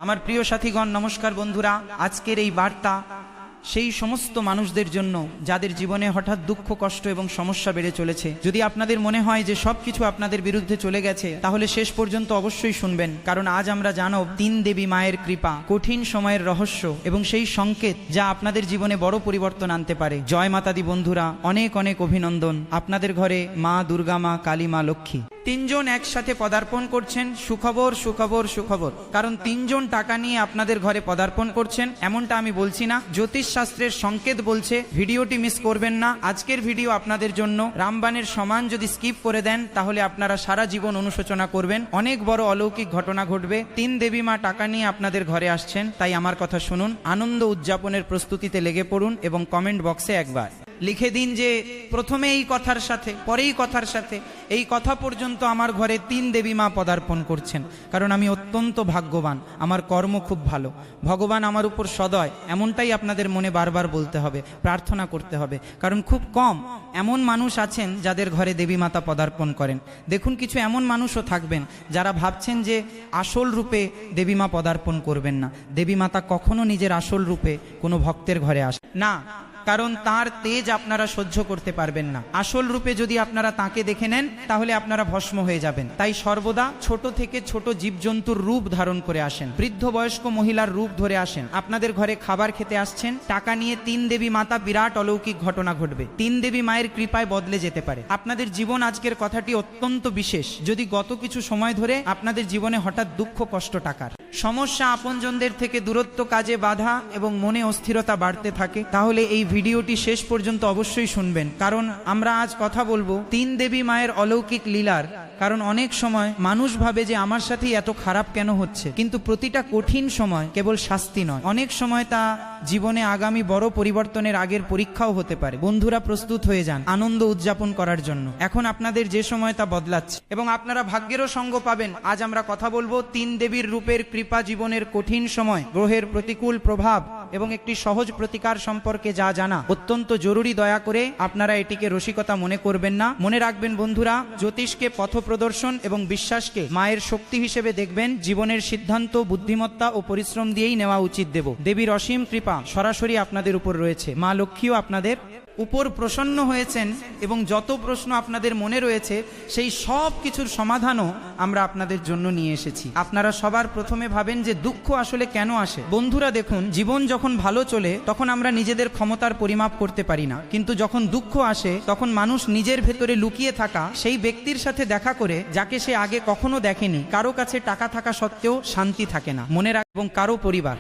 আমার প্রিয় সাথীগণ নমস্কার বন্ধুরা, আজকের এই বার্তা সেই সমস্ত মানুষদের জন্য যাদের জীবনে হঠাৎ দুঃখ কষ্ট এবং সমস্যা বেড়ে চলেছে। যদি আপনাদের মনে হয় যে সবকিছু আপনাদের বিরুদ্ধে চলে গেছে, তাহলে শেষ পর্যন্ত অবশ্যই শুনবেন, কারণ আজ আমরা জানব তিন দেবী মায়ের কৃপা, কঠিন সময়ের রহস্য এবং সেই সংকেত যা আপনাদের জীবনে বড় পরিবর্তন আনতে পারে। জয় মাতাদি বন্ধুরা, অনেক অনেক অভিনন্দন। আপনাদের ঘরে মা দুর্গা, মা কালী, মা লক্ষ্মী তিনজন একসাথে পদার্পণ করছেন। সুখবর সুখবর সুখবর, কারণ তিনজন টাকা নিয়ে আপনাদের ঘরে পদার্পণ করছেন এমনটা আমি বলছি না, জ্যোতিষ শাস্ত্রের সংকেত বলছে। ভিডিওটি মিস করবেন না। আজকের ভিডিও আপনাদের জন্য রামবাণের সমান। যদি স্কিপ করে দেন তাহলে আপনারা সারা জীবন অনুশোচনা করবেন। অনেক বড় অলৌকিক ঘটনা ঘটবে। তিন দেবী মা টাকা নিয়ে আপনাদের ঘরে আসছেন, তাই আমার কথা শুনুন, আনন্দ উদযাপনের প্রস্তুতিতে লেগে পড়ুন এবং কমেন্ট বক্সে একবার লিখে দিন যে প্রথমে এই কথার সাথে, পরেই কথার সাথে, এই কথা পর্যন্ত আমার ঘরে তিন দেবী মা পদার্পণ করছেন, কারণ আমি অত্যন্ত ভাগ্যবান, আমার কর্ম খুব ভালো, ভগবান আমার উপর সদয়। এমনটাই আপনাদের মনে বারবার বলতে হবে, প্রার্থনা করতে হবে, কারণ খুব কম এমন মানুষ আছেন যাদের ঘরে দেবী মাতা পদার্পণ করেন। দেখুন, কিছু এমন মানুষও থাকবেন যারা ভাবছেন যে আসল রূপে দেবী মা পদার্পণ করবেন না। দেবী মাতা কখনো নিজের আসল রূপে কোনো ভক্তের ঘরে আসে না, কারণ তার তেজ আপনারা সহ্য করতে পারবেন না। আসল রূপে যদি আপনারা তাকে দেখে নেন তাহলে আপনারা ভস্ম হয়ে যাবেন। তাই সর্বদা ছোট থেকে ছোট জীবজন্তুর রূপ ধারণ করে আসেন, বৃদ্ধ বয়স্ক মহিলার রূপ ধরে আসেন। আপনাদের ঘরে খাবার খেতে আসছেন টাকা নিয়ে, তিন দেবী মাতা, বিরাট অলৌকিক ঘটনা ঘটবে। তিন দেবী মায়ের কৃপায় বদলে যেতে পারে আপনাদের জীবন। আজকের কথাটি অত্যন্ত বিশেষ। যদি গত কিছু সময় ধরে আপনাদের জীবনে হঠাৎ দুঃখ কষ্ট টাকার সমস্যা, আপনজনদের থেকে দূরত্ব, কাজে বাধা এবং মনে অস্থিরতা বাড়তে থাকে, তাহলে এই ভিডিওটি শেষ পর্যন্ত অবশ্যই শুনবেন, কারণ আমরা আজ কথা বলবো তিন দেবী মায়ের অলৌকিক লীলার। কারণ অনেক সময় মানুষ ভাবে যে আমার সাথেই এত খারাপ কেন হচ্ছে, কিন্তু প্রতিটা কঠিন সময় কেবল শাস্তি নয়, অনেক সময় তা জীবনে আগামী বড় পরিবর্তনের আগের পরীক্ষাও হতে পারে। বন্ধুরা, প্রস্তুত হয়ে যান আনন্দ উদযাপন করার জন্য। এখন আপনাদের যে সময় তা বদলাচ্ছে এবং আপনারা ভাগ্যেরও সঙ্গ পাবেন। আজ আমরা কথা বলবো তিন দেবীর রূপের কৃপা, জীবনের কঠিন সময়, গ্রহের প্রতিকূল প্রভাব এবং একটি সহজ প্রতিকার সম্পর্কে যা জানা অত্যন্ত জরুরি। দয়া করে আপনারা এটিকে রসিকতা মনে করবেন না। মনে রাখবেন বন্ধুরা, জ্যোতিষকে পথ প্রদর্শন এবং বিশ্বাসকে মায়ের শক্তি হিসেবে দেখবেন। জীবনের সিদ্ধান্ত বুদ্ধিমত্তা ও পরিশ্রম দিয়েই নেওয়া উচিত। দেবীর অসীম কৃপা সরাসরি আপনাদের উপর রয়েছে। মা লক্ষ্মীও আপনাদের উপর প্রসন্ন হয়েছেন এবং যত প্রশ্ন আপনাদের মনে রয়েছে সেই সব কিছুর সমাধানও আমরা আপনাদের জন্য নিয়ে এসেছি। আপনারা সবার প্রথমে ভাবেন যে দুঃখ আসলে কেন আসে। বন্ধুরা দেখুন, জীবন যখন ভালো চলে তখন আমরা নিজেদের ক্ষমতার পরিমাপ করতে পারি না, কিন্তু যখন দুঃখ আসে তখন মানুষ নিজের ভেতরে লুকিয়ে থাকা সেই ব্যক্তির সাথে দেখা করে যাকে সে আগে কখনো দেখেনি। কারো কাছে টাকা থাকা সত্ত্বেও শান্তি থাকে না, মনে রাখ, এবং কারো পরিবার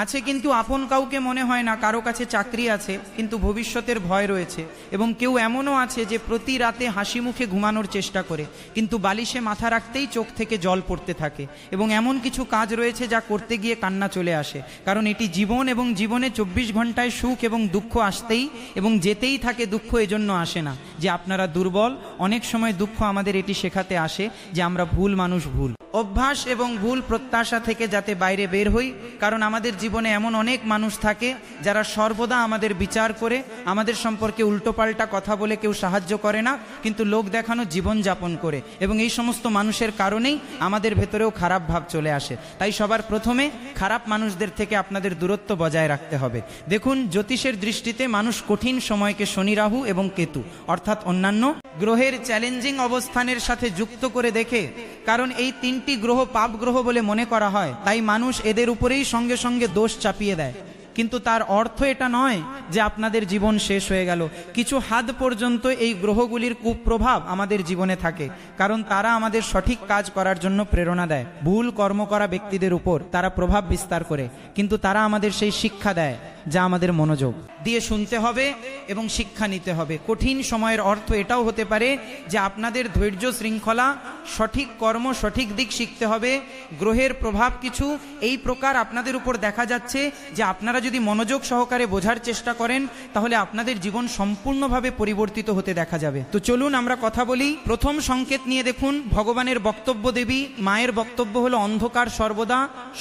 আছে কিন্তু আপন কাউকে মনে হয় না। কারো কাছে চাকরি আছে কিন্তু ভবিষ্যতের ভয় রয়েছে, এবং কেউ এমনও আছে যে প্রতি রাতে হাসি মুখে ঘুমানোর চেষ্টা করে কিন্তু বালিশে মাথা রাখতেই চোখ থেকে জল পড়তে থাকে, এবং এমন কিছু কাজ রয়েছে যা করতে গিয়ে কান্না চলে আসে, কারণ এটি জীবন এবং জীবনে 24 ঘন্টায় সুখ এবং দুঃখ আসতেই এবং যেতেই থাকে। দুঃখ এজন্য আসে না যে আপনারা দুর্বল, অনেক সময় দুঃখ আমাদের এটি শেখাতে আসে যে আমরা ভুল মানুষ, ভুল অভ্যাস এবং ভুল প্রত্যাশা থেকে যাতে বাইরে বের হই। কারণ আমাদের জীবনে এমন অনেক মানুষ থাকে যারা সর্বদা আমাদের বিচার করে, আমাদের সম্পর্কে উল্টোপাল্টা কথা বলে কেউ সাহায্য করে না, কিন্তু লোক দেখানো জীবন যাপন করে, এবং এই সমস্ত মানুষের কারণেই আমাদের ভেতরেও খারাপ ভাব চলে আসে। তাই সবার প্রথমে খারাপ মানুষদের থেকে আপনাদের দূরত্ব বজায় রাখতে হবে। দেখুন, জ্যোতিষের দৃষ্টিতে মানুষ কঠিন সময়কে শনি, রাহু এবং কেতু অর্থাৎ অন্যান্য গ্রহের চ্যালেঞ্জিং অবস্থানের সাথে যুক্ত করে দেখে, কারণ এই তিনটি গ্রহ পাপ গ্রহ বলে মনে করা হয়, তাই মানুষ এদের উপরেই সঙ্গে সঙ্গে দোষ চাপিয়ে দেয়। কিন্তু তার অর্থ এটা নয় যে আপনাদের জীবন শেষ হয়ে গেল। কিছু হাদ পর্যন্ত এই গ্রহগুলির কুপ্রভাব আমাদের জীবনে থাকে, কারণ তারা আমাদের সঠিক কাজ করার জন্য প্রেরণা দেয়। ভুল কর্ম করা ব্যক্তিদের উপর তারা প্রভাব বিস্তার করে, কিন্তু তারা আমাদের সেই শিক্ষা দেয় যা আমাদের মনোযোগ দিয়ে শুনতে হবে এবং শিক্ষা নিতে হবে। কঠিন সময়ের অর্থ এটাও হতে পারে যে আপনাদের ধৈর্য, শৃঙ্খলা, সঠিক কর্ম, সঠিক দিক শিখতে হবে। গ্রহের প্রভাব কিছু এই প্রকার আপনাদের উপর দেখা যাচ্ছে যে আপনারা যদি মনোযোগ সহকারে বোঝার চেষ্টা করেন তাহলে আপনাদের জীবন সম্পূর্ণভাবে পরিবর্তিত হতে দেখা যাবে। তো চলুন আমরা কথা বলি। প্রথম সংকেত নিয়ে দেখুন, ভগবানের বক্তব্য, দেবী মায়ের বক্তব্য হলো অন্ধকার সর্বদা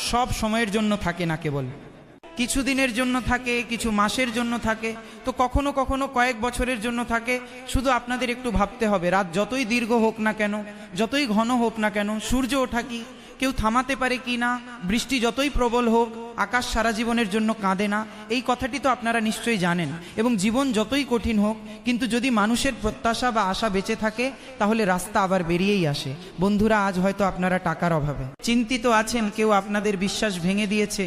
সব সময়ের জন্য থাকে না, কেবল কিছু দিনের জন্য থাকে, কিছু মাসের জন্য থাকে, তো কখনো কখনো কয়েক বছরের জন্য থাকে। শুধু আপনাদের একটু ভাবতে হবে, রাত যতই দীর্ঘ হোক না কেন, যতই ঘন হোক না কেন, সূর্য ওঠা কি কেউ থামাতে পারে কি না, বৃষ্টি যতই প্রবল হোক আকাশ সারা জীবনের জন্য কাঁদে না, এই কথাটি তো আপনারা নিশ্চয়ই জানেন। এবং জীবন যতই কঠিন হোক, কিন্তু যদি মানুষের প্রত্যাশা বা আশা বেঁচে থাকে তাহলে রাস্তা আবার বেরিয়েই আসে। বন্ধুরা, আজ হয়তো আপনারা টাকার অভাবে চিন্তিত আছেন, কেউ আপনাদের বিশ্বাস ভেঙে দিয়েছে,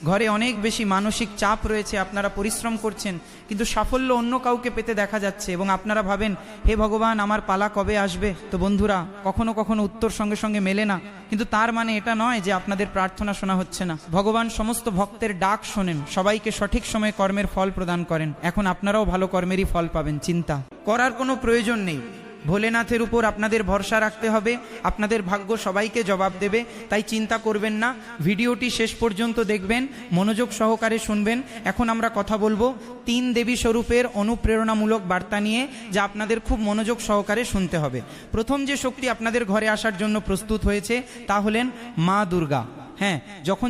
ঘরে অনেক বেশি মানসিক চাপ রয়েছে, আপনারা পরিশ্রম করছেন কিন্তু সাফল্য অন্য কাউকে পেতে দেখা যাচ্ছে এবং আপনারা ভাবেন, হে ভগবান, আমার পালা কবে আসবে? তো বন্ধুরা, কখনো কখনো উত্তর সঙ্গে সঙ্গে মেলে না, কিন্তু তার মানে এটা নয় যে আপনাদের প্রার্থনা শোনা হচ্ছে না। ভগবান সমস্ত ভক্তের ডাক শোনেন, সবাইকে সঠিক সময়ে কর্মের ফল প্রদান করেন। এখন আপনারাও ভালো কর্মেরই ফল পাবেন, চিন্তা করার কোনো প্রয়োজন নেই। ভোলেনাথের উপর আপনাদের ভরসা রাখতে হবে, আপনাদের ভাগ্য সবাইকে জবাব দেবে, তাই চিন্তা করবেন না। ভিডিওটি শেষ পর্যন্ত দেখবেন, মনোযোগ সহকারে শুনবেন। এখন আমরা কথা বলবো 3 দেবী স্বরূপের অনুপ্রেরণামূলক বার্তা নিয়ে, যা আপনাদের খুব মনোযোগ সহকারে শুনতে হবে। প্রথম যে শক্তি আপনাদের ঘরে আসার জন্য প্রস্তুত হয়েছে তা হলেন মা দুর্গা। হ্যাঁ, যখন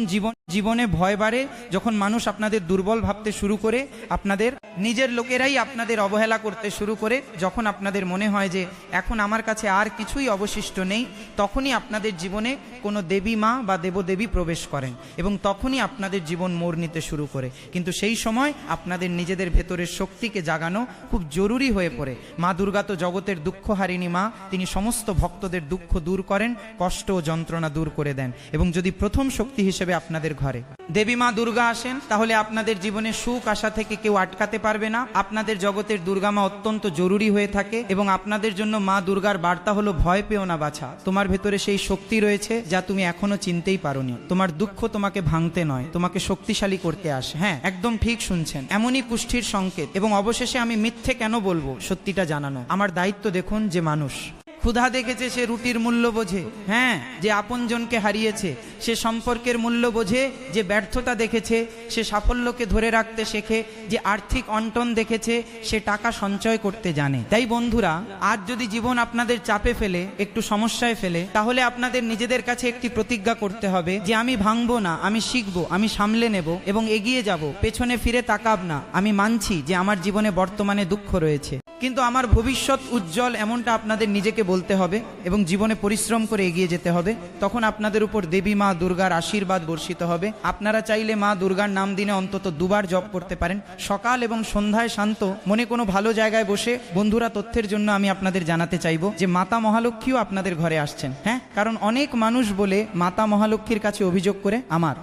জীবনে ভয় বাড়ে, যখন মানুষ আপনাদের দুর্বল ভাবতে শুরু করে, আপনাদের নিজের লোকেরাই আপনাদের অবহেলা করতে শুরু করে, যখন আপনাদের মনে হয় যে এখন আমার কাছে আর কিছুই অবশিষ্ট নেই, তখনই আপনাদের জীবনে কোনো দেবী মা বা দেবদেবী প্রবেশ করেন এবং তখনই আপনাদের জীবন মোড় নিতে শুরু করে। কিন্তু সেই সময় আপনাদের নিজেদের ভেতরের শক্তিকে জাগানো খুব জরুরি হয়ে পড়ে। মা দুর্গা তো জগতের দুঃখহারিণী মা, তিনি সমস্ত ভক্তদের দুঃখ দূর করেন, কষ্ট ও যন্ত্রণা দূর করে দেন। এবং যদি প্রথম শক্তি হিসেবে আপনাদের ঘরে দেবী মা দুর্গা আসেন, তাহলে আপনাদের জীবনে সুখ আসা থেকে কেউ আটকাতে পারবে না। আপনাদের জগতের দুর্গা মা অত্যন্ত জরুরি হয়ে থাকে এবং আপনাদের জন্য মা দুর্গার বার্তা হলো, ভয় পেও না বাছা, তোমার ভেতরে সেই শক্তি রয়েছে যা তুমি এখনো চিনতেই পারোনি। তোমার দুঃখ তোমাকে ভাঙতে নয়, তোমাকে শক্তিশালী করতে আসে। হ্যাঁ, একদম ঠিক শুনছেন, এমনই পুষ্টির সংকেত। এবং অবশেষে আমি মিথ্যে কেন বলবো, সত্যিটা জানানো আমার দায়িত্ব। দেখুন, যে মানুষ ক্ষুধা দেখেছে সে রুটির মূল্য বোঝে। হ্যাঁ, যে আপনজনকে হারিয়েছে সে সম্পর্কের মূল্য বোঝে। যে ব্যর্থতা দেখেছে সে সাফল্যকে ধরে রাখতে শেখে। যে আর্থিক অনটন দেখেছে সে টাকা সঞ্চয় করতে জানে। তাই বন্ধুরা, আজ যদি জীবন আপনাদের চাপে ফেলে, একটু সমস্যায় ফেলে, তাহলে আপনাদের নিজেদের কাছে একটি প্রতিজ্ঞা করতে হবে যে আমি ভাঙবো না, আমি শিখবো, আমি সামলে নেব এবং এগিয়ে যাব, পেছনে ফিরে তাকাব না। আমি মানছি যে আমার জীবনে বর্তমানে দুঃখ রয়েছে, কিন্তু আমার ভবিষ্যৎ উজ্জ্বল, এমনটা আপনাদের নিজেকে বলতে হবে এবং জীবনে পরিশ্রম করে এগিয়ে যেতে হবে। তখন আপনাদের উপর দেবী মা দুর্গার আশীর্বাদ বর্ষিত হবে। আপনারা চাইলে মা দুর্গার নাম দিনে অন্তত 2 বার জপ করতে পারেন, সকাল এবং সন্ধ্যায় শান্ত মনে কোনো ভালো জায়গায় বসে। বন্ধুরা, তথ্যের জন্য আমি আপনাদের জানাতে চাইবো যে মাতা মহালক্ষ্মীও আপনাদের ঘরে আসছেন। হ্যাঁ, কারণ অনেক মানুষ বলে মাতা মহালক্ষ্মীর কাছে অভিযোগ করে, আমার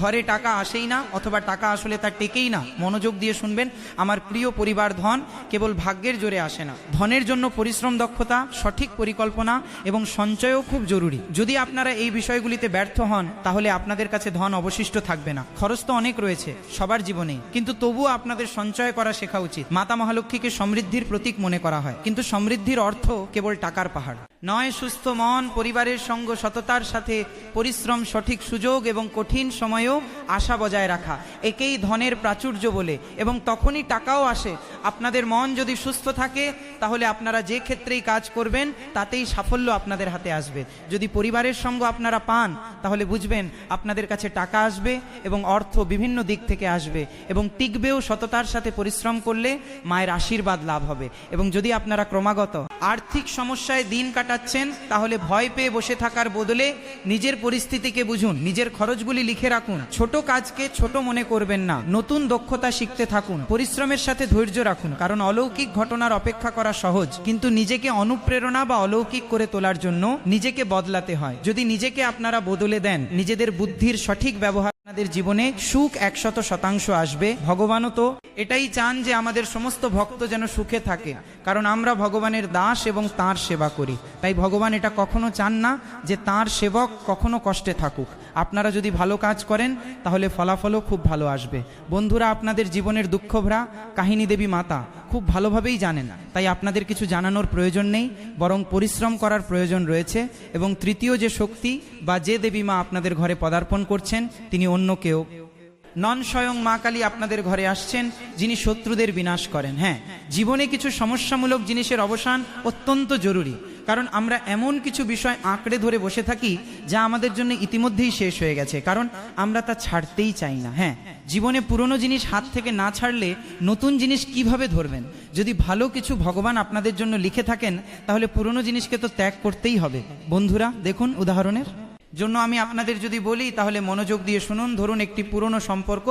ঘরে টাকা আসেই না, অথবা টাকা আসলে তার টেকেই না। মনোযোগ দিয়ে শুনবেন, আমার প্রিয় পরিবার, ধন কেবল ভাগ্যের জোরে আসে না। ধনের জন্য পরিশ্রম, দক্ষতা, সঠিক পরিকল্পনা এবং সঞ্চয়ও খুব জরুরি। যদি আপনারা এই বিষয়গুলিতে ব্যর্থ হন, তাহলে আপনাদের কাছে ধন অবশিষ্ট থাকবে না। খরচ তো অনেক রয়েছে সবার জীবনেই, কিন্তু তবুও আপনাদের সঞ্চয় করা শেখা উচিত। মাতা মহালক্ষ্মীকে সমৃদ্ধির প্রতীক মনে করা হয়, কিন্তু সমৃদ্ধির অর্থ কেবল টাকার পাহাড় নয়। সুস্থ মন, পরিবারের সঙ্গ, সততার সাথে পরিশ্রম, সঠিক সুযোগ এবং কঠিন সময়েও আশা বজায় রাখা, একেই ধনের প্রাচুর্য বলে। এবং তখনই টাকাও আসে। আপনাদের মন যদি সুস্থ থাকে, তাহলে আপনারা যে ক্ষেত্রেই কাজ করবেন তাতেই সাফল্য আপনাদের হাতে আসবে। যদি পরিবারের সঙ্গ আপনারা পান, তাহলে বুঝবেন আপনাদের কাছে টাকা আসবে এবং অর্থ বিভিন্ন দিক থেকে আসবে এবং টিকবেও। সততার সাথে পরিশ্রম করলে মায়ের আশীর্বাদ লাভ হবে। এবং যদি আপনারা ক্রমাগত আর্থিক সমস্যায় দিন কাটাচ্ছেন, তাহলে ভয় পেয়ে বসে থাকার বদলে নিজের পরিস্থিতিকে বুঝুন, নিজের খরচগুলি লিখে রাখুন। ছোট কাজকে ছোট মনে করবেন না, নতুন দক্ষতা শিখতে থাকুন, পরিশ্রমের সাথে ধৈর্য রাখুন। কারণ অলৌকিক ঘটনার অপেক্ষা করা সহজ, কিন্তু নিজেকে অনুপ্রেরণা বা অলৌকিক করে তোলার জন্য নিজেকে বদলাতে হয়। যদি নিজেকে আপনারা বদলে দেন, নিজেদের বুদ্ধির সঠিক ব্যবহার, আপনাদের জীবনে সুখ 100% আসবে। ভগবানও তো এটাই চান যে আমাদের সমস্ত ভক্ত যেন সুখে থাকে, কারণ আমরা ভগবানের দাস এবং তাঁর সেবা করি। তাই ভগবান এটা কখনো চান না যে তাঁর সেবক কখনো কষ্টে থাকুক। আপনারা যদি ভালো কাজ করেন, তাহলে ফলাফলও খুব ভালো আসবে। বন্ধুরা, আপনাদের জীবনের দুঃখভরা কাহিনী দেবী মাতা খুব ভালোভাবেই জানেন, তাই আপনাদের কিছু জানানোর প্রয়োজন নেই, বরং পরিশ্রম করার প্রয়োজন রয়েছে। এবং তৃতীয় যে শক্তি বা যে দেবী মা আপনাদের ঘরে পদার্পণ করছেন, তিনি অন্য কেউ নন, স্বয়ং মা কালী আপনাদের ঘরে আসছেন, যিনি শত্রুদের বিনাশ করেন। হ্যাঁ, জীবনে কিছু সমস্যামূলক জিনিসের অবসান অত্যন্ত জরুরি, কারণ আমরা এমন কিছু বিষয় আঁকড়ে ধরে বসে থাকি যা আমাদের জন্য ইতিমধ্যেই শেষ হয়ে গেছে, কারণ আমরা তা ছাড়তেই চাই না। হ্যাঁ, জীবনে পুরনো জিনিস হাত থেকে না ছাড়লে নতুন জিনিস কিভাবে ধরবেন? যদি ভালো কিছু ভগবান আপনাদের জন্য লিখে থাকেন, তাহলে পুরনো জিনিসকে তো ত্যাগ করতেই হবে। বন্ধুরা, দেখুন উদাহরণের জন্য আমি আপনাদের যদি বলি তাহলে মনোযোগ দিয়ে শুনুন। ধরুন একটি পুরনো সম্পর্ক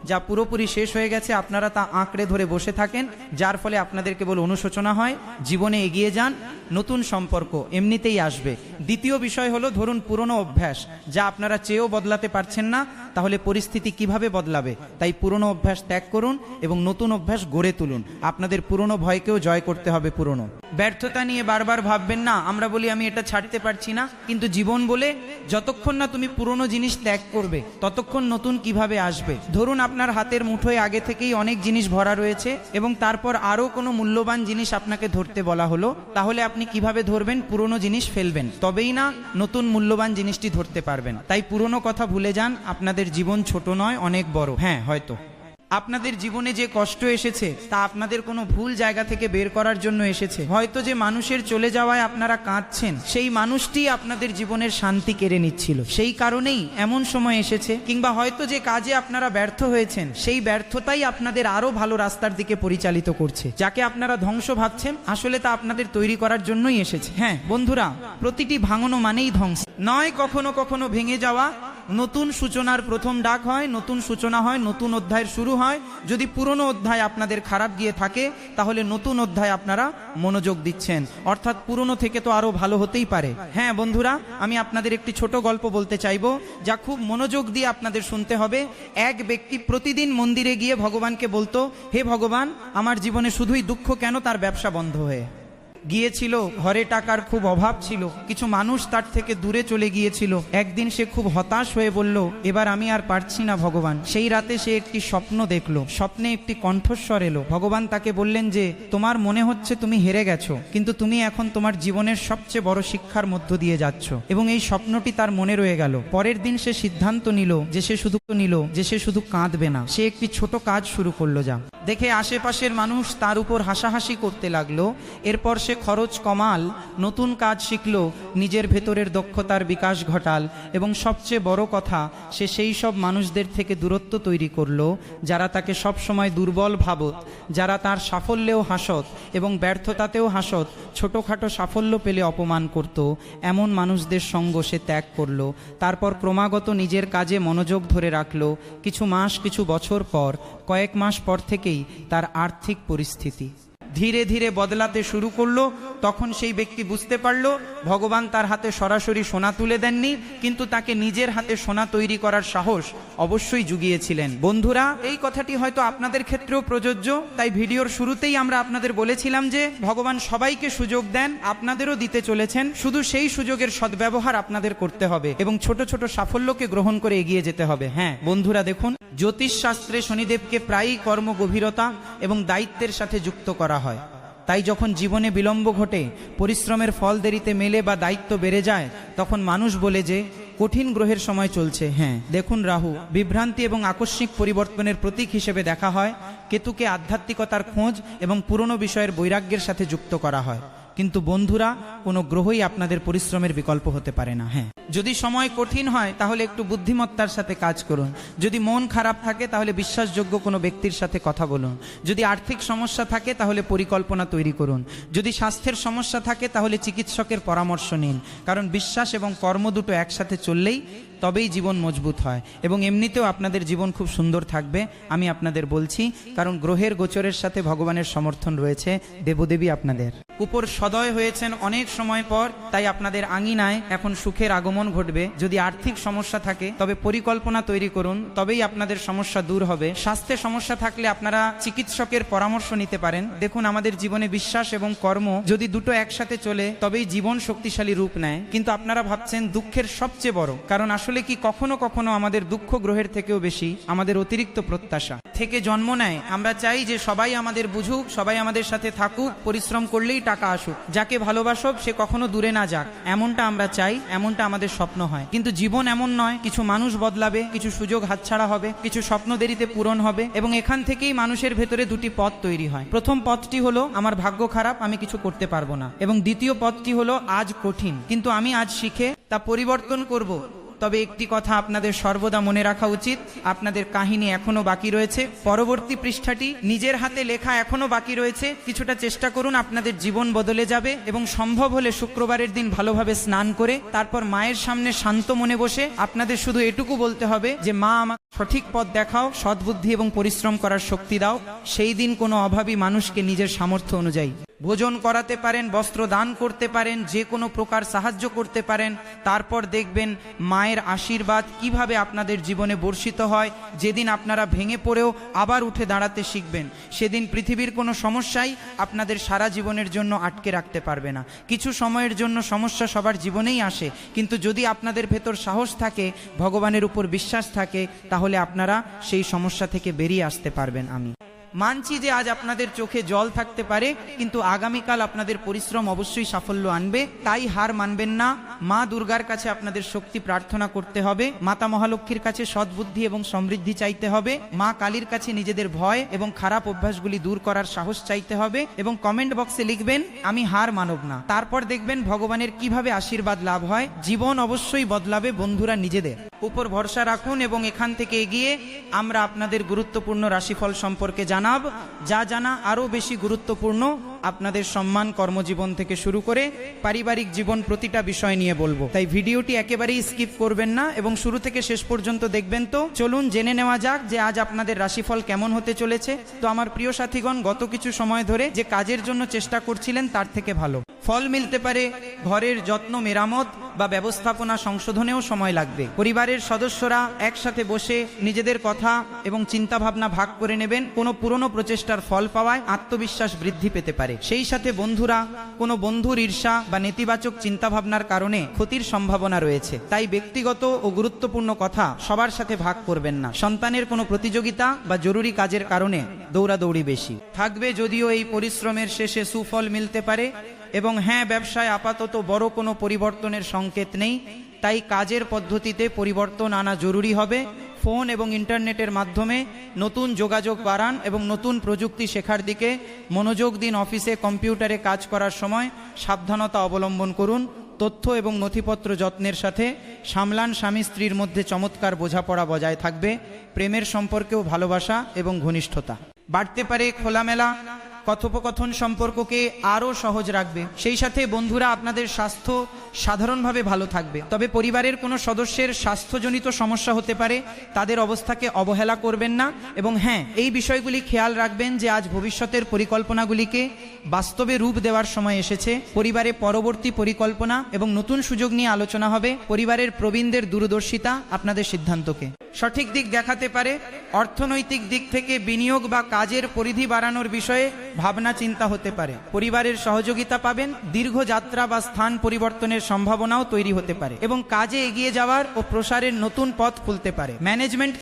যা পুরোপুরি শেষ হয়ে গেছে, আপনারা তা আঁকড়ে ধরে বসে থাকেন, যার ফলে আপনাদের কেবল অনুশোচনা হয়। জীবনে এগিয়ে যান, নতুন সম্পর্ক এমনিতেই আসবে। দ্বিতীয় বিষয় হলো, ধরুন পুরনো অভ্যাস যা আপনারা চেয়েও বদলাতে পারছেন না, তাহলে পরিস্থিতি কিভাবে বদলাবে? তাই পুরনো অভ্যাস ত্যাগ করুন এবং নতুন অভ্যাস গড়ে তুলুন। আপনাদের পুরনো ভয়কেও জয় করতে হবে। পুরনো ব্যর্থতা নিয়ে বারবার ভাববেন না। আমরা বলি আমি এটা ছাড়তে পারছি না, কিন্তু জীবন বলে যতক্ষণ না তুমি পুরনো জিনিস ত্যাগ করবে ততক্ষণ নতুন কিভাবে আসবে? ধরুন আপনার হাতের মুঠোয় আগে থেকেই অনেক জিনিস ভরা রয়েছে এবং তারপর আরও কোনো মূল্যবান জিনিস আপনাকে ধরতে বলা হলো, তাহলে আপনি কিভাবে ধরবেন? পুরনো জিনিস ফেলবেন, তবেই না নতুন মূল্যবান জিনিসটি ধরতে পারবেন। তাই পুরনো কথা ভুলে যান। আপনাদের জীবন ছোট নয়, অনেক বড়। হ্যাঁ, হয়তো আপনাদের জীবনে যে কষ্ট এসেছে তা আপনাদের কোনো ভুল জায়গা থেকে বের করার জন্য এসেছে। হয়তো যে মানুষের চলে যাওয়ায় আপনারা কাঁদছেন, সেই মানুষটি আপনাদের জীবনের শান্তি কেড়ে নিচ্ছিল, সেই কারণেই এমন সময় এসেছে। কিংবা হয়তো যে কাজে আপনারা ব্যর্থ হয়েছেন, সেই ব্যর্থতাই আপনাদের আরো ভালো রাস্তার দিকে পরিচালিত করছে। যাকে আপনারা ধ্বংস ভাবছেন, আসলে তা আপনাদের তৈরি করার জন্যই এসেছে। হ্যাঁ বন্ধুরা, প্রতিটি ভাঙনো মানেই ধ্বংস নয়, কখনো কখনো ভেঙে যাওয়া নতুন সূচনার প্রথম ডাক হয়, নতুন সূচনা হয়, নতুন অধ্যায়ের শুরু হয়। যদি পুরনো অধ্যায় আপনাদের খারাপ গিয়ে থাকে, তাহলে নতুন অধ্যায় আপনারা মনোযোগ দিচ্ছেন, অর্থাৎ পুরনো থেকে তো আরো ভালো হতেই পারে। হ্যাঁ বন্ধুরা, আমি আপনাদের একটি ছোট গল্প বলতে চাইবো, যা খুব মনোযোগ দিয়ে আপনাদের শুনতে হবে। এক ব্যক্তি প্রতিদিন মন্দিরে গিয়ে ভগবানকে বলতো, হে ভগবান, আমার জীবনে শুধুই দুঃখ কেন? তার ব্যবসা বন্ধ হয়ে গিয়েছিল, ঘরে টাকার খুব অভাব ছিল, কিছু মানুষ তার থেকে দূরে চলে গিয়েছিল। একদিন সে খুব হতাশ হয়ে বলল, এবার আমি আর পারছি না ভগবান। সেই রাতে সে একটি স্বপ্ন দেখলো। স্বপ্নে একটি কণ্ঠস্বর এলো। ভগবান তাকে বললেন যে, তোমার মনে হচ্ছে তুমি হেরে গেছো, কিন্তু তুমি এখন তোমার জীবনের সবচেয়ে বড় শিক্ষার মধ্য দিয়ে যাচ্ছ। এবং এই স্বপ্নটি তার মনে রয়ে গেল। পরের দিন সে সিদ্ধান্ত নিল যে সে শুধু কাঁদবে না, সে একটি ছোট কাজ শুরু করলো। যা দেখে আশেপাশের মানুষ তার উপর হাসাহাসি করতে লাগলো। এরপর সে খরচ কমাল, নতুন কাজ শিখলো, নিজের ভেতরের দক্ষতার বিকাশ ঘটাল এবং সবচেয়ে বড় কথা, সে সেই সব মানুষদের থেকে দূরত্ব তৈরি করলো যারা তাকে সব সময় দুর্বল ভাবত, যারা তার সাফল্যেও হাসত এবং ব্যর্থতাতেও হাসত, ছোটোখাটো সাফল্য পেলে অপমান করত। এমন মানুষদের সঙ্গ সে ত্যাগ করলো। তারপর ক্রমাগত নিজের কাজে মনোযোগ ধরে রাখলো। কিছু মাস, কিছু বছর পর, কয়েক মাস পর থেকেই তার আর্থিক পরিস্থিতি ধীরে ধীরে বদলাতে শুরু করলো। তখন সেই ব্যক্তি বুঝতে পারলো ভগবান তার হাতে সরাসরি সোনা তুলে দেননি, কিন্তু তাকে নিজের হাতে সোনা তৈরি করার সাহস অবশ্যই জুগিয়েছিলেন। বন্ধুরা, এই কথাটি হয়তো আপনাদের ক্ষেত্রেও প্রযোজ্য। তাই ভিডিওর শুরুতেই আমরা আপনাদের বলেছিলাম যে ভগবান সবাইকে সুযোগ দেন, আপনাদেরও দিতে চলেছেন। শুধু সেই সুযোগের সদ্ব্যবহার আপনাদের করতে হবে এবং ছোট ছোট সাফল্যকে গ্রহণ করে এগিয়ে যেতে হবে। হ্যাঁ বন্ধুরা, দেখুন, জ্যোতিষশাস্ত্রে শনিদেবকে প্রায়ই কর্মগভীরতা এবং দায়িত্বের সাথে যুক্ত করা হয়। তাই যখন জীবনে বিলম্ব ঘটে, পরিশ্রমের ফল দেরিতে মেলে বা দায়িত্ব বেড়ে যায়, তখন মানুষ বলে যে কঠিন গ্রহের সময় চলছে। হ্যাঁ দেখুন, রাহু বিভ্রান্তি এবং আকস্মিক পরিবর্তনের প্রতীক হিসেবে দেখা হয়। কেতুকে আধ্যাত্মিকতার খোঁজ এবং পুরনো বিষয়ের বৈরাগ্যের সাথে যুক্ত করা হয়। কিন্তু বন্ধুরা, কোনো গ্রহই আপনাদের পরিশ্রমের বিকল্প হতে পারে না। হ্যাঁ, যদি সময় কঠিন হয় তাহলে একটু বুদ্ধিমত্তার সাথে কাজ করুন। যদি মন খারাপ থাকে তাহলে বিশ্বাসযোগ্য কোনো ব্যক্তির সাথে কথা বলুন। যদি আর্থিক সমস্যা থাকে তাহলে পরিকল্পনা তৈরি করুন। যদি স্বাস্থ্যের সমস্যা থাকে তাহলে চিকিৎসকের পরামর্শ নিন। কারণ বিশ্বাস এবং কর্ম দুটো একসাথে চললেই তবেই জীবন মজবুত হয় এবং এমনিতেও আপনাদের জীবন খুব সুন্দর থাকবে। আমি আপনাদের বলছি, কারণ গ্রহের গোচরের সাথে ভগবানের সমর্থন রয়েছে, দেবদেবী আপনাদের উপর সদয় হয়েছেন অনেক সময় পর। তাই আপনাদের আঙিনায় এখন সুখের আগমন ঘটবে। যদি আর্থিক সমস্যা থাকে তবে পরিকল্পনা তৈরি করুন, তবেই আপনাদের সমস্যা দূর হবে। স্বাস্থ্যের সমস্যা থাকলে আপনারা চিকিৎসকের পরামর্শ নিতে পারেন। দেখুন, আমাদের জীবনে বিশ্বাস এবং কর্ম যদি দুটো একসাথে চলে তবেই জীবন শক্তিশালী রূপ নেয়। কিন্তু আপনারা ভাবছেন দুঃখের সবচেয়ে বড় কারণ আসলে কি, কখনো কখনো আমাদের দুঃখ গ্রহের থেকেও বেশি আমাদের অতিরিক্ত প্রত্যাশা থেকে জন্ম নেয়। আমরা চাই যে সবাই আমাদের বুঝুক, সবাই আমাদের সাথে থাকুক, পরিশ্রম করলেই টাকা আসুক, যাকে ভালোবাসব সে কখনো দূরে না যাক, এমনটা আমরা চাই, এমনটা আমাদের স্বপ্ন হয়। কিন্তু জীবন এমন নয়। কিছু মানুষ বদলাবে, কিছু সুযোগ হাতছাড়া হবে, কিছু স্বপ্ন দেরিতে পূরণ হবে এবং এখান থেকেই মানুষের ভেতরে দুটি পথ তৈরি হয়। প্রথম পথটি হলো আমার ভাগ্য খারাপ, আমি কিছু করতে পারবো না, এবং দ্বিতীয় পথটি হলো আজ কঠিন কিন্তু আমি আজ শিখে তা পরিবর্তন করব। তবে একটি কথা আপনাদের সর্বদা মনে রাখা উচিত, আপনাদের কাহিনী এখনো বাকি রয়েছে, পরবর্তী পৃষ্ঠাটি নিজের হাতে লেখা এখনো বাকি রয়েছে। কিছুটা চেষ্টা করুন, আপনাদের জীবন বদলে যাবে। এবং সম্ভব হলে শুক্রবারের দিন ভালোভাবে স্নান করে তারপর মায়ের সামনে শান্ত মনে বসে আপনাদের শুধু এটুকু বলতে হবে যে মা আমাকে সঠিক পথ দেখাও, সদ্বুদ্ধি এবং পরিশ্রম করার শক্তি দাও। সেই দিন কোনো অভাবী মানুষকে নিজের সামর্থ্য অনুযায়ী ভোজন করাতে পারেন, বস্ত্র দান করতে পারেন, যে কোনো প্রকার সাহায্য করতে পারেন। তারপর দেখবেন মায়ের আশীর্বাদ কিভাবে আপনাদের জীবনে বর্ষিত হয়। যেদিন আপনারা ভেঙে পড়েও আবার উঠে দাঁড়াতে শিখবেন, সেদিন পৃথিবীর কোনো সমস্যাই আপনাদের সারা জীবনের জন্য আটকে রাখতে পারবে না। কিছু সময়ের জন্য সমস্যা সবার জীবনেই আসে, কিন্তু যদি আপনাদের ভেতর সাহস থাকে, ভগবানের উপর বিশ্বাস থাকে, তাহলে আপনারা সেই সমস্যা থেকে বেরিয়ে আসতে পারবেন। আমি মানছি যে আজ আপনাদের চোখে জল থাকতে পারে, কিন্তু আগামীকাল আপনাদের পরিশ্রম অবশ্যই সাফল্য আনবে। তাই হার মানবেন না। মা দুর্গার কাছে আপনাদের শক্তি প্রার্থনা করতে হবে, মাতা মহালক্ষ্মীর কাছে সদ্বুদ্ধি এবং সমৃদ্ধি চাইতে হবে, মা কালীর কাছে নিজেদের ভয় এবং খারাপ অভ্যাসগুলি দূর করার সাহস চাইতে হবে এবং কমেন্ট বক্সে লিখবেন আমি হার মানব না। তারপর দেখবেন ভগবানের কিভাবে আশীর্বাদ লাভ হয়। জীবন অবশ্যই বদলাবে বন্ধুরা, নিজেদের উপর ভরসা রাখুন এবং এখান থেকে এগিয়ে আমরা আপনাদের গুরুত্বপূর্ণ রাশিফল সম্পর্কে জানাব। যা জানা আরও বেশি গুরুত্বপূর্ণ, আপনাদের সম্মান, কর্মজীবন থেকে শুরু করে পারিবারিক জীবন, প্রতিটা বিষয় নিয়ে বলবো। তাই ভিডিওটি একেবারেই স্কিপ করবেন না এবং শুরু থেকে শেষ পর্যন্ত দেখবেন। তো চলুন জেনে নেওয়া যাক যে আজ আপনাদের রাশিফল কেমন হতে চলেছে। তো আমার প্রিয় সাথীগণ, গত কিছু সময় ধরে যে কাজের জন্য চেষ্টা করছিলেন তার থেকে ভালো ফল মিলতে পারে। ঘরের যত্ন, মেরামত বা ব্যবস্থাপনা সংশোধনেও সময় লাগবে। পরিবারের সদস্যরা একসাথে বসে নিজেদের কথা এবং চিন্তা ভাবনা ভাগ করে নেবেন। কোনো পুরনো প্রচেষ্টার ফল পাওয়ায় আত্মবিশ্বাস বৃদ্ধি পেতে পারে। সেই সাথে বন্ধুরা, কোনো বন্ধুর ঈর্ষা বা নেতিবাচক চিন্তাভাবনার কারণে ক্ষতির সম্ভাবনা রয়েছে। তাই ব্যক্তিগত ও গুরুত্বপূর্ণ কথা সবার সাথে ভাগ করবেন না। সন্তানের কোনো প্রতিযোগিতা বা জরুরি কাজের কারণে দৌড়াদৌড়ি বেশি থাকবে। যদিও এই পরিশ্রমের শেষে সুফল মিলতে পারে। এবং হ্যাঁ, ব্যবসায় আপাতত বড় কোনো পরিবর্তনের সংকেত নেই, তাই কাজের পদ্ধতিতে পরিবর্তন আনা জরুরি হবে। ফোন এবং ইন্টারনেটের মাধ্যমে নতুন যোগাযোগ বাড়ান এবং নতুন প্রযুক্তি শেখার দিকে মনোযোগ দিন। অফিসে কম্পিউটারে কাজ করার সময় সাবধানতা অবলম্বন করুন। তথ্য এবং নথিপত্র যত্নের সাথে সামলান। স্বামী স্ত্রীর মধ্যে চমৎকার বোঝাপড়া বজায় থাকবে। প্রেমের সম্পর্কেও ভালোবাসা এবং ঘনিষ্ঠতা বাড়তে পারে। খোলামেলা কথোপকথন সম্পর্ককে আরও সহজ রাখবে। সেই সাথে বন্ধুরা, আপনাদের স্বাস্থ্য সাধারণভাবে ভালো থাকবে। তবে পরিবারের কোনো সদস্যের স্বাস্থ্যজনিত সমস্যা হতে পারে, তাদের অবস্থাকে অবহেলা করবেন না। এবং হ্যাঁ, এই বিষয়গুলি খেয়াল রাখবেন যে আজ ভবিষ্যতের পরিকল্পনাগুলিকে বাস্তবে রূপ দেওয়ার সময় এসেছে। পরিবারে পরবর্তী পরিকল্পনা এবং নতুন সুযোগ নিয়ে আলোচনা হবে। পরিবারের প্রবীণদের দূরদর্শিতা আপনাদের সিদ্ধান্তকে সঠিক দিক দেখাতে পারে। অর্থনৈতিক দিক থেকে বিনিয়োগ বা কাজের পরিধি বাড়ানোর বিষয়ে ভাবনা চিন্তা হতে পারে। পরিবারের সহযোগিতা পাবেন। দীর্ঘ যাত্রা বা স্থান পরিবর্তনের সম্ভাবনাও তৈরি হতে পারে এবং কাজে এগিয়ে যাওয়ার ও প্রসারের নতুন পথ খুলতে পারে। ম্যানেজমেন্ট